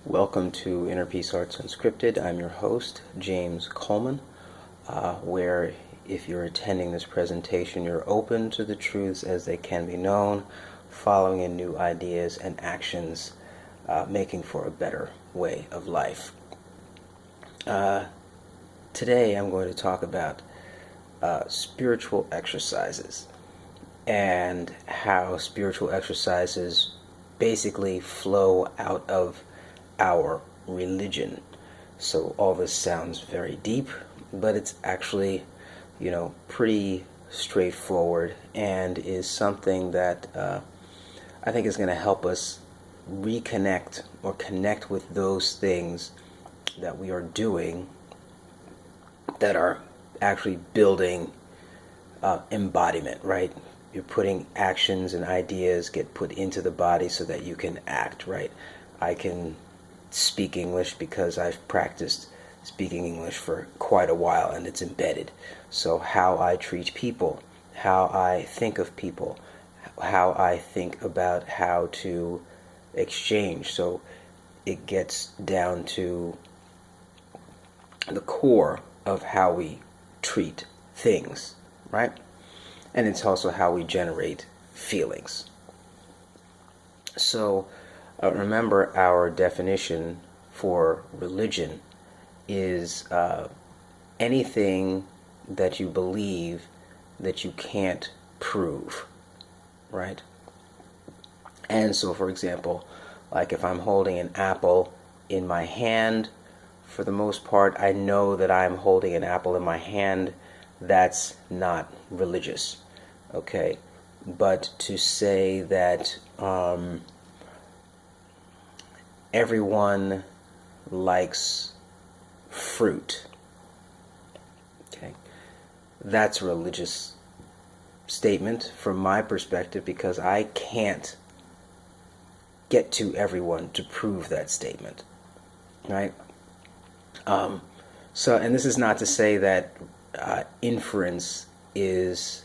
Welcome to Inner Peace Arts Unscripted. I'm your host, James Coleman, where if you're attending this presentation, you're open to the truths as they can be known, following in new ideas and actions, making for a better way of life. Today I'm going to talk about spiritual exercises and how spiritual exercises basically flow out of our religion. So all this sounds very deep, but it's actually, pretty straightforward and is something that I think is going to help us reconnect or connect with those things that we are doing that are actually building embodiment, right? You're putting actions and ideas get put into the body so that you can act, right? I can speak English because I've practiced speaking English for quite a while and it's embedded. So how I treat people, how I think of people, how I think about how to exchange. So it gets down to the core of how we treat things, right? And it's also how we generate feelings. So remember, our definition for religion is anything that you believe that you can't prove, right? And so, for example, like if I'm holding an apple in my hand, for the most part, I know that I'm holding an apple in my hand. That's not religious, okay? But to say that everyone likes fruit, okay, that's a religious statement from my perspective because I can't get to everyone to prove that statement, right? And this is not to say that inference is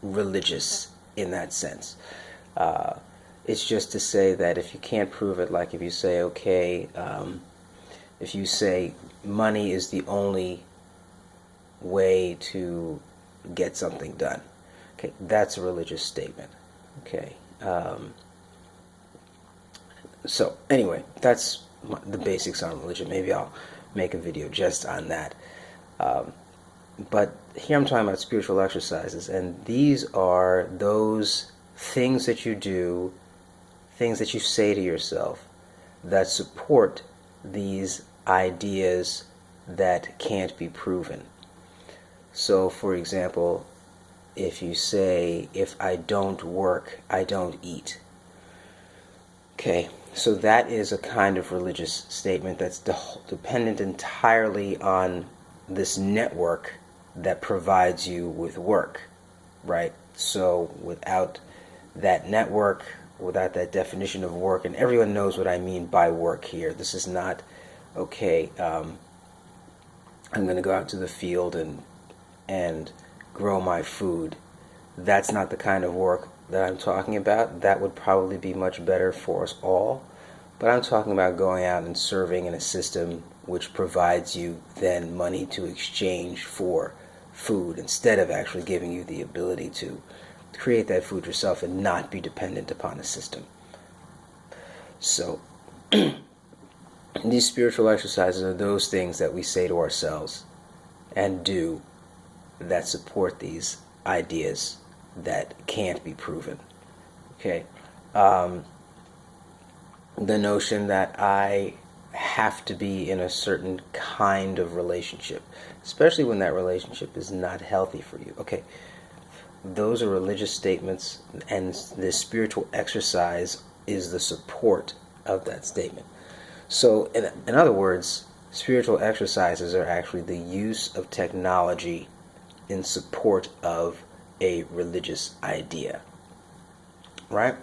religious in that sense. It's just to say that if you can't prove it, like if you say, okay, if you say money is the only way to get something done, okay, that's a religious statement, okay. So anyway, that's the basics on religion. Maybe I'll make a video just on that. But here I'm talking about spiritual exercises, and these are those things that you do, things that you say to yourself that support these ideas that can't be proven. So, for example, if you say, if I don't work, I don't eat. Okay, so that is a kind of religious statement that's dependent entirely on this network that provides you with work, right? So without that network, without that definition of work, and everyone knows what I mean by work here. This is not, okay, I'm going to go out to the field and grow my food. That's not the kind of work that I'm talking about. That would probably be much better for us all. But I'm talking about going out and serving in a system which provides you then money to exchange for food instead of actually giving you the ability to create that food yourself and not be dependent upon the system. So these spiritual exercises are those things that we say to ourselves and do that support these ideas that can't be proven. Okay, the notion that I have to be in a certain kind of relationship, especially when that relationship is not healthy for you. Okay, those are religious statements, and the spiritual exercise is the support of that statement. So, in other words, spiritual exercises are actually the use of technology in support of a religious idea, right?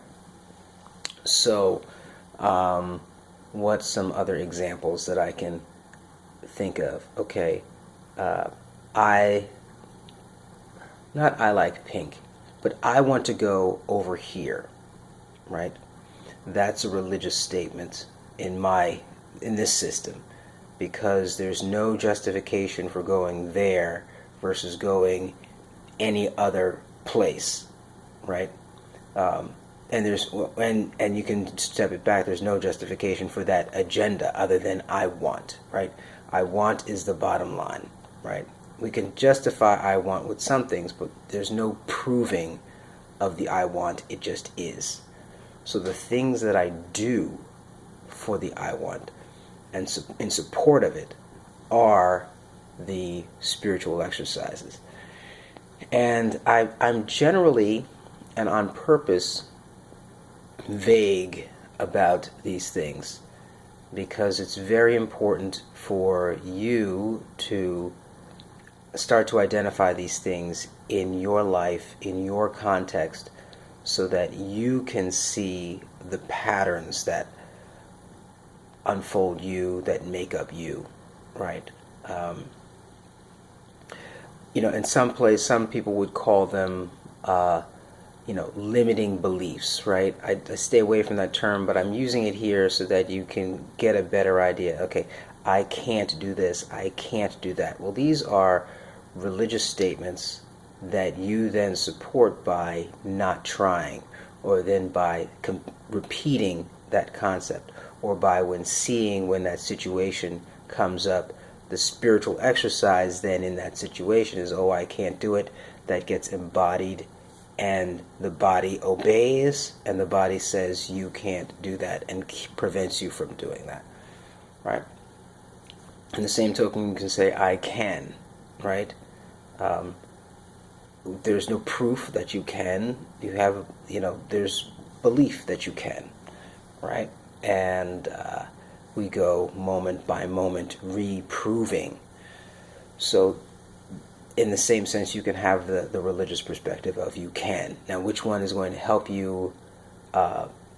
So, what's some other examples that I can think of? Okay, I like pink, but I want to go over here, right? That's a religious statement in this system, because there's no justification for going there versus going any other place, right? And you can step it back. There's no justification for that agenda other than I want, right? I want is the bottom line, right? We can justify I want with some things, but there's no proving of the I want. It just is. So the things that I do for the I want and in support of it are the spiritual exercises. And I'm generally and on purpose vague about these things, because it's very important for you to start to identify these things in your life, in your context, so that you can see the patterns that unfold you, that make up you, right? In some people would call them, limiting beliefs, right? I stay away from that term, but I'm using it here so that you can get a better idea. Okay, I can't do this, I can't do that. Well, these are religious statements that you then support by not trying, or then by repeating that concept, or by when that situation comes up, the spiritual exercise then in that situation is, oh, I can't do it. That gets embodied, and the body obeys, and the body says you can't do that and prevents you from doing that, right? In the same token, you can say I can, right? There's no proof that you can. You have, there's belief that you can, right? And we go moment by moment reproving. So in the same sense, you can have the religious perspective of you can. Now, which one is going to help you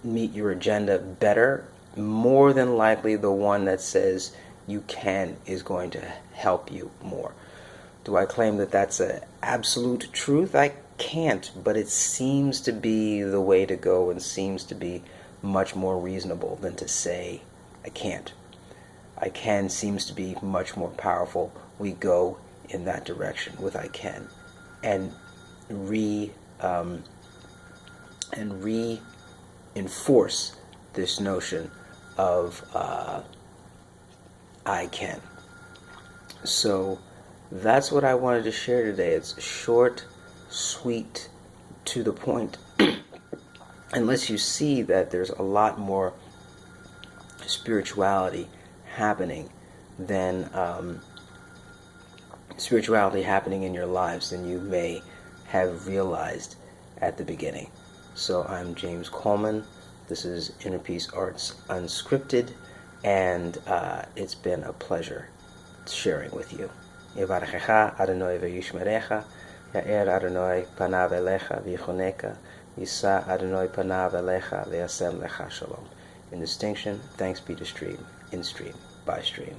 meet your agenda better? More than likely, the one that says you can is going to help you more. Do I claim that that's an absolute truth? I can't, but it seems to be the way to go, and seems to be much more reasonable than to say I can't. I can seems to be much more powerful. We go in that direction with I can, and reinforce this notion of I can. So that's what I wanted to share today. It's short, sweet, to the point. Unless you see that there's a lot more spirituality happening than spirituality happening in your lives than you may have realized at the beginning. So I'm James Coleman. This is Inner Peace Arts Unscripted, and it's been a pleasure sharing with you. Yevarechecha Adonai v'yishmerecha, Ya'er Adonai panav elecha v'yichoneka, Yisa Adonai panav elecha v'yasem lecha shalom. In distinction, thanks be to stream, in stream, by stream.